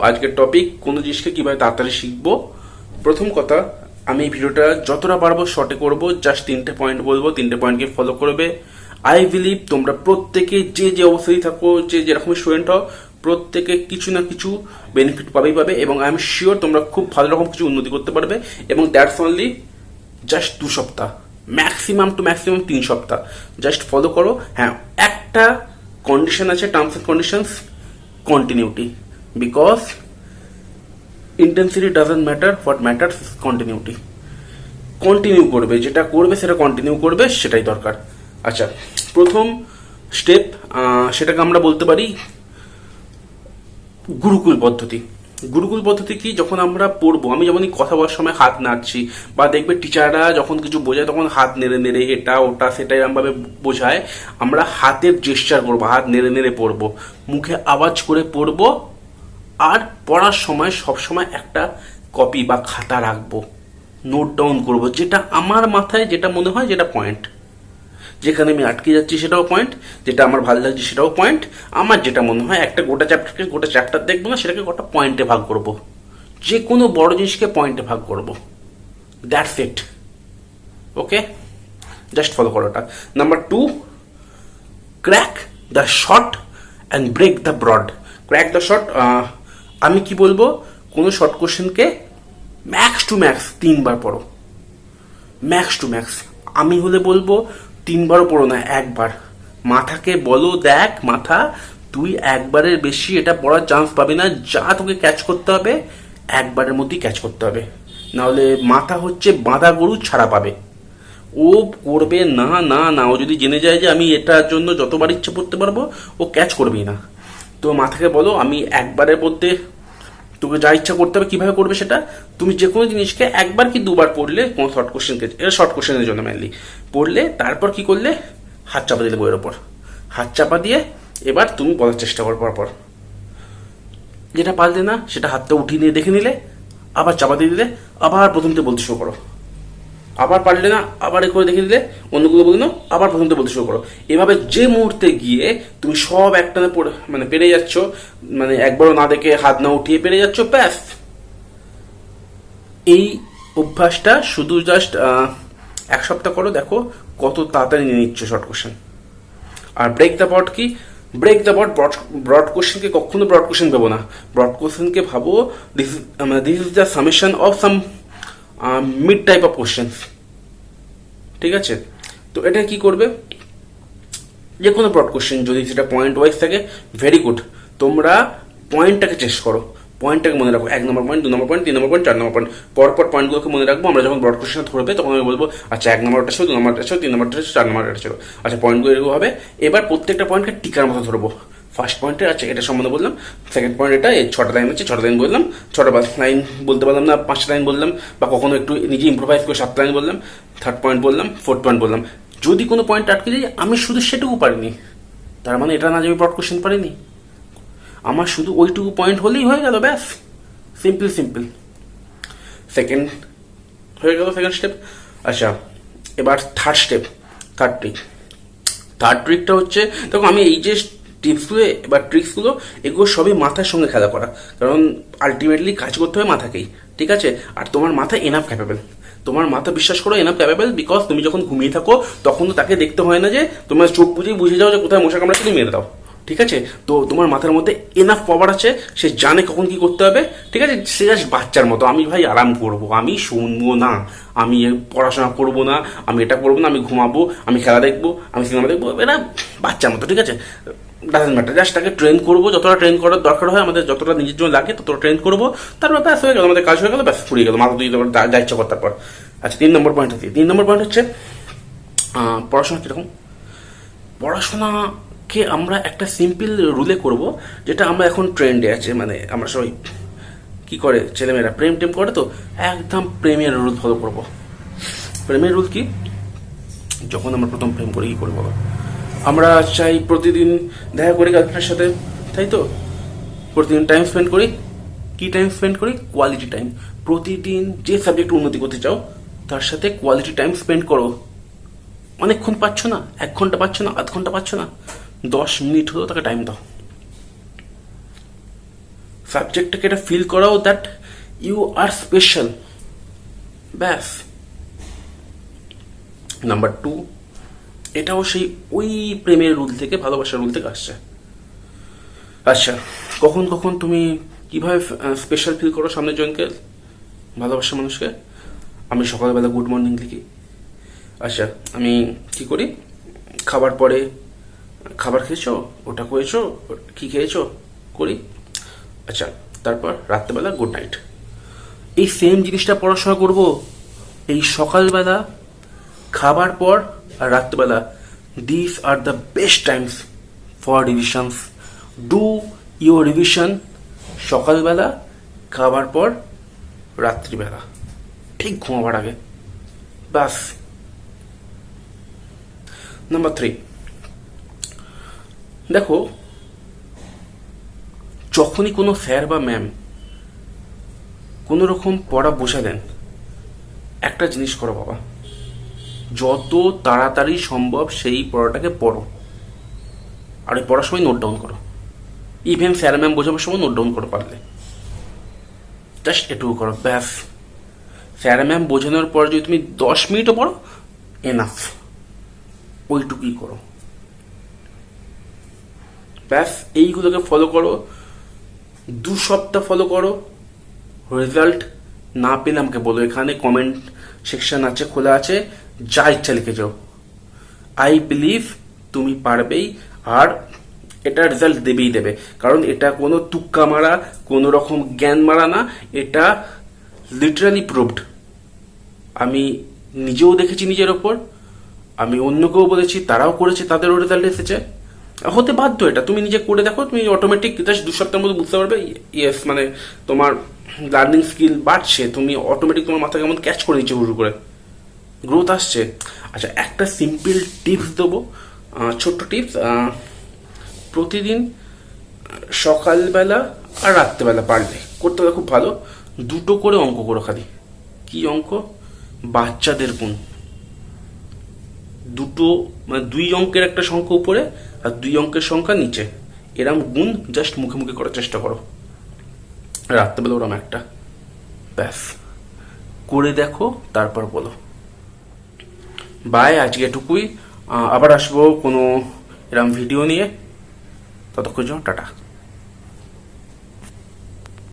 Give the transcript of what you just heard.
আজকের টপিক কোনো জিনিসকে কিভাবে তাড়াতাড়ি শিখবো। প্রথম কথা, আমি এই ভিডিওটা যতটা পারবো শর্টে করব, জাস্ট 3টে পয়েন্ট বলবো, 3টে পয়েন্টকে ফলো করবে। আই বিলিভ তোমরা প্রত্যেকে যে যে অবস্থায় থাকো, যে যেরকম স্টুডেন্ট হও, প্রত্যেকে কিছু না কিছু বেনিফিট পাবে এবং আই এম শিওর তোমরা খুব ভালো রকম কিছু উন্নতি করতে পারবে। এবং দ্যাটস অনলি জাস্ট 2 সপ্তাহ, ম্যাক্সিমাম টু ম্যাক্সিমাম 3 সপ্তাহ জাস্ট ফলো করো। হ্যাঁ, একটা কন্ডিশন আছে, terms and conditions, continuity. Because intensity doesn't matter, what matters is continuity. Continue করবে, যেটা করবে সেটা কন্টিনিউ করবে, সেটাই দরকার। আচ্ছা, প্রথম স্টেপ, সেটাকে আমরা বলতে পারি গুরুকুল পদ্ধতি। গুরুকুল পদ্ধতি কি? যখন আমরা পড়বো, আমি যেমন কথা বলার সময় হাত নাড়ছি, বা দেখবে টিচাররা যখন কিছু বোঝায় তখন হাত নেড়ে নেড়ে এটা ওটা সেটা এরকমভাবে বোঝায়, আমরা হাতের জেস্চার করবো, হাত নেড়ে নেড়ে পড়বো, মুখে আওয়াজ করে পড়বো। আর পড়ার সময় সবসময় একটা কপি বা খাতা রাখবো, নোট ডাউন করবো, যেটা আমার মাথায় যেটা মনে হয়, যেটা পয়েন্ট, যেখানে আমি আটকে যাচ্ছি সেটাও পয়েন্ট, যেটা আমার ভালো লাগছে সেটাও পয়েন্ট। আমার যেটা মনে হয়, একটা গোটা চ্যাপ্টার দেখবো না, সেটাকে গোটা পয়েন্টে ভাগ করব। যে কোনো বড় জিনিসকে পয়েন্টে ভাগ করব। That's it. Okay, just follow করাটা। Number 2, crack the short and break the broad. Crack the short, আমি কি বলবো, কোনো শর্ট কোশ্চেনকে ম্যাক্স টু ম্যাক্স 3বার পড়ো, ম্যাক্স টু ম্যাক্স। আমি হলে বলবো 3বারও পড়ো না, একবার। মাথাকে বলো, দেখ মাথা, তুই একবারের বেশি এটা পড়ার চান্স পাবি না। যা তোকে ক্যাচ করতে হবে একবারের মধ্যেই ক্যাচ করতে হবে, নাহলে মাথা হচ্ছে বাঁধা গরু, ছাড়া পাবে। ও করবে না না না, ও যদি জেনে যায় যে আমি এটার জন্য যতবার ইচ্ছে পড়তে পারবো, ও ক্যাচ করবেই না। তো মাথাকে বলো, আমি একবারের মধ্যে তোকে যা ইচ্ছা করতে হবে, কিভাবে করবে সেটা। তুমি যে কোনো জিনিসকে একবার কি 2বার পড়লে, কোনো শর্ট কোশ্চেনকে, এটা শর্ট কোশ্চেনের জন্য মেনলি পড়লে, তারপর কি করলে, হাত চাপা দিলে বইয়ের ওপর, হাত চাপা দিয়ে এবার তুমি বলার চেষ্টা করো পরপর। যেটা পারলে না সেটা হাতটা উঠিয়ে নিয়ে দেখে নিলে, আবার চাপা দিয়ে দিলে, আবার প্রথম থেকে বলতে শুরু করো। আবার পারলে না, আবার এ করে দেখে দিলে, অন্যগুলো বলে নাও, আবার প্রথম থেকে বলতে শুরু করো। এভাবে যে মুহূর্তে গিয়ে তুমি সব একটানে পড়ে পেরে যাচ্ছ, একবারও না দেখে হাত না উঠিয়ে পেরে যাচ্ছ, ব্যাস। এই অভ্যাসটা শুধু জাস্ট 1 সপ্তাহ করো, দেখো কত তাড়াতাড়ি নিয়ে নিচ্ছ শর্ট কোশ্চেন। আর ব্রেক দ্য বট কি? ব্রেক দ্য বট, ব্রড কোশ্চেনকে কখনো ব্রড কোশ্চেন ভাবো না। ব্রড কোশ্চেনকে ভাবো this is the summation of some mid type of questions. ঠিক আছে? তো এটা কি করবে, যে কোনো ব্রড কোশ্চেন যদি সেটা পয়েন্ট ওয়াইজ থাকে, ভেরি গুড। তোমরা পয়েন্টটাকে চেষ্টা করো, পয়েন্টটাকে মনে রাখো। 1 নম্বর পয়েন্ট, 2 নম্বর পয়েন্ট, 3 নম্বর পয়েন্ট, 4 নম্বর পয়েন্ট, পরপর পয়েন্টগুলোকে মনে রাখবো। আমরা যখন ব্রড কোশ্চেন ধরবে তখন আমি বলবো, আচ্ছা 1 নম্বরটা ছিল, 2 নম্বরটা ছিল, 3 নম্বরটা ছিল, 4 নম্বরটা ছিল। আচ্ছা, পয়েন্টগুলো এরকম হবে। এবার প্রত্যেকটা পয়েন্টকে টিকার মতো ধরবো। ফার্স্ট পয়েন্টে আচ্ছা এটা সম্বন্ধে বললাম, সেকেন্ড পয়েন্ট এটা, এই 6টা লাইন আছে, 6টা লাইন বললাম, 6টা লাইন বলতে পারলাম না, 5টা লাইন বললাম, বা কখনো একটু নিজে ইম্প্রোভাইজ করে 7টা লাইন বললাম, থার্ড পয়েন্ট বললাম, ফোর্থ পয়েন্ট বললাম। যদি কোনো পয়েন্ট আটকে যাই, আমি শুধু সেটুকু পারিনি, তার মানে এটা না যে আমি ব্রড কোশ্চেন পারিনি। আমার শুধু ওইটুকু পয়েন্ট হলেই হয়ে গেল, ব্যাস। Simple simple. সেকেন্ড হয়ে গেল, সেকেন্ড স্টেপ। আচ্ছা, এবার third step, third trick. Third ট্রিকটা হচ্ছে, দেখো আমি এই যে টিপসগুলো বা ট্রিক্সগুলো, এগুলো সবই মাথার সঙ্গে খেলা করা। কারণ আলটিমেটলি কাজ করতে হবে মাথাকেই, ঠিক আছে? আর তোমার মাথা এনাফ ক্যাপেবল, তোমার মাথা বিশ্বাস করো এনাফ ক্যাপেবল। বিকজ তুমি যখন ঘুমিয়ে থাকো তখন তো তাকে দেখতে হয় না যে তোমার চোখ বুঝেই বুঝে যাও যে কোথায় মশা কামড়াচ্ছে, তুমি মেরে দাও। ঠিক আছে? তো তোমার মাথার মধ্যে এনাফ পাওয়ার আছে, সে জানে কখন কি করতে হবে। ঠিক আছে? সে জাস্ট বাচ্চার মতো, আমি ভাই আরাম করবো, আমি শুনবো না, আমি পড়াশোনা করবো না, আমি এটা করবো না, আমি ঘুমাবো, আমি খেলা দেখবো, আমি সিনেমা দেখবো, এটা বাচ্চার মতো। ঠিক আছে? ডাজেন্ট ম্যাটার, জাস্ট তাকে ট্রেন করবো, যতটা ট্রেন করার দরকার হয় আমাদের, যতটা নিজের জন্য লাগে ততটা ট্রেন করবো। তারপর ব্যাস হয়ে গেল, আমাদের কাজ হয়ে গেল, ব্যাস ফুরিয়ে গেল, মাথা দিয়ে যা ইচ্ছা করার পর। আচ্ছা, 3 নম্বর পয়েন্ট হচ্ছে, 3 নম্বর পয়েন্ট হচ্ছে পড়াশোনা কীরকম। পড়াশোনাকে আমরা একটা সিম্পল রুলে করব, যেটা আমরা এখন ট্রেন্ডে আছে। আমরা সবাই কি করে, ছেলেমেয়েরা প্রেম টেম করে, তো একদম প্রেমের রুল ফলো করব। প্রেমের রুল কি? যখন আমরা প্রথম প্রেম করি, কি করবো, আমরা চাই প্রতিদিন দেখা করি গার্লফ্রেন্ডের সাথে, তাই তো? প্রতিদিন টাইম স্পেন্ড করি। কি টাইম স্পেন্ড করি? Quality time. প্রতিদিন যে সাবজেক্ট উন্নতি করতে চাও তার সাথে কোয়ালিটি টাইম স্পেন্ড করো। অনেকক্ষণ পাচ্ছ না, 1 ঘন্টা পাচ্ছ না, আধ ঘন্টা পাচ্ছ না, 10 মিনিট হলেও তাকে টাইম দাও। সাবজেক্টটাকে এটা ফিল করাও দ্যাট ইউ আর স্পেশাল, ব্যাস। নাম্বার 2, এটাও সেই ওই প্রেমের রুল থেকে, ভালোবাসার রুল থেকে আসছে। আচ্ছা, কখন কখন তুমি কিভাবে স্পেশাল ফিল করো সামনের জনকে, ভালোবাসার মানুষকে? আমি সকালবেলা গুড মর্নিং লিখি। আচ্ছা, আমি কি করি, খাবার পরে খাবার খেয়েছো, ওটা করেছো, কি খেয়েছো করি। আচ্ছা, তারপর রাত্রেবেলা গুড নাইট। এই সেম জিনিসটা পড়াশোনা করব এই সকালবেলা, খাবার পর আর রাত্রেবেলা। This are the best Times for revisions. Do your revision সকালবেলা, খাবার পর, রাত্রিবেলা, ঠিক ঘুমাবার আগে, বাস। নাম্বার 3, দেখো যখনই কোনো স্যার বা ম্যাম কোনো রকম পড়া বোঝালেন, একটা জিনিস করো বাবা, যত তাড়াতাড়ি সম্ভব সেই পড়াটাকে পড়ো, আর ওই পড়ার সময় নোট ডাউন করো। ইভেন স্যার ম্যাম বোঝাবার সময় নোট ডাউন করো পারলে, জাস্ট এটুকু করো, ব্যাস। স্যার ম্যাম বোঝানোর পর যদি তুমি 10 মিনিটও পড়ো, এনাফ, ওইটুকুই করো, ব্যাস। এইগুলোকে ফলো করো, 2 সপ্তাহ ফলো করো। রেজাল্ট না পেলে আমাকে বলো, এখানে কমেন্ট সেকশন আছে, খোলা আছে, যা ইচ্ছা লিখে যাও। আই বিলিভ তুমি পারবেই, আর এটা রেজাল্ট দেবেই দেবে। কারণ এটা কোনো তুক্কা মারা, কোনো রকম জ্ঞান মারা না, এটা লিটারালি প্রুভড। আমি নিজেও দেখেছি নিজের ওপর, আমি অন্যকেও বলেছি, তারাও করেছে, তাদেরও রেজাল্ট এসেছে। হতে বাধ্য, এটা তুমি নিজে করে দেখো, তুমি অটোমেটিক জাস্ট 2 সপ্তাহের মধ্যে বুঝতে পারবে, ইয়েস, মানে তোমার লার্নিং স্কিল বাড়ছে, তুমি অটোমেটিক তোমার মাথা কেমন ক্যাচ করে দিচ্ছে, শুরু করে গ্রোথ আসছে। আচ্ছা, একটা সিম্পল টিপস দেবো, ছোট্ট টিপস। প্রতিদিন সকালবেলা আর রাত্রেবেলা পারলে করতে হবে, খুব ভালো, 2টো করে অঙ্ক করো খালি। কি অঙ্ক? বাচ্চাদের গুণ। 2টো, মানে 2 অঙ্কের একটা সংখ্যা উপরে আর 2 অঙ্কের সংখ্যা নিচে, এরম গুণ জাস্ট মুখে মুখে করার চেষ্টা করো, রাত্রেবেলা ওরম একটা, ব্যাস। করে দেখো, তারপর বলো। বাই, আজকে এটুকুই। আবার আসবো কোনো এরম ভিডিও নিয়ে, ততক্ষণ টাটা।